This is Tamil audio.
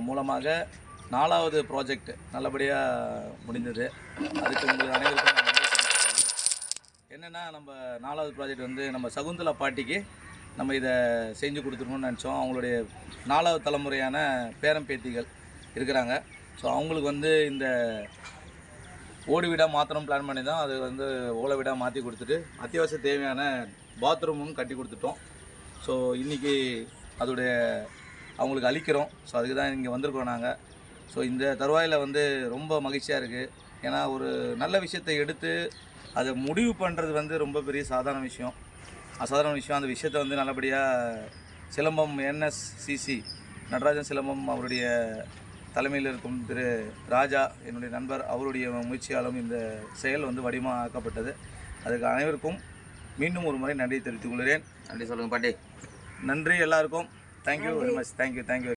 மூலமாக 4வது ப்ராஜெக்ட் நல்லபடியாக முடிந்தது. அதுக்கு உங்களுக்கு அனைவருக்கும் நான் நன்றி தெரிவித்துக் கொள்கிறேன். என்னென்னா, நம்ம 4வது ப்ராஜெக்ட் வந்து நம்ம சகுந்தலா பாட்டிக்கு நம்ம இதை செஞ்சு கொடுத்துருக்கணும்னு நினச்சோம். அவங்களுடைய 4வது தலைமுறையான பேரன் பேத்திகள் இருக்கிறாங்க. ஸோ அவங்களுக்கு வந்து இந்த ஓடு வீடாக மாற்றணும் பிளான் பண்ணி தான் அது வந்து ஓலை வீடாக மாற்றி கொடுத்துட்டு அத்தியாவசிய தேவையான பாத்ரூமும் கட்டி கொடுத்துட்டோம். ஸோ இன்றைக்கி அதோடைய அவங்களுக்கு அளிக்கிறோம். ஸோ அதுக்கு தான் இங்கே வந்திருக்கோம் நாங்கள். ஸோ இந்த தருவாயில் வந்து ரொம்ப மகிழ்ச்சியாக இருக்குது. ஏன்னா ஒரு நல்ல விஷயத்தை எடுத்து அதை முடிவு பண்ணுறது வந்து ரொம்ப பெரிய சாதாரண விஷயம், அசாதாரண விஷயம். அந்த விஷயத்தை வந்து நல்லபடியாக சிலம்பம் NSCC நடராஜன் சிலம்பம் அவருடைய தலைமையில் இருக்கும் திரு ராஜா என்னுடைய நண்பர், அவருடைய முயற்சியாலும் இந்த செயல் வந்து வடிவமாக்கப்பட்டது. அதுக்கு அனைவருக்கும் மீண்டும் ஒரு முறை நன்றி தெரிவித்துக் கொள்கிறேன். நன்றி சொல்லுங்கள் பாட்டி. நன்றி எல்லாருக்கும். Thank you very much. தேங்க்யூ.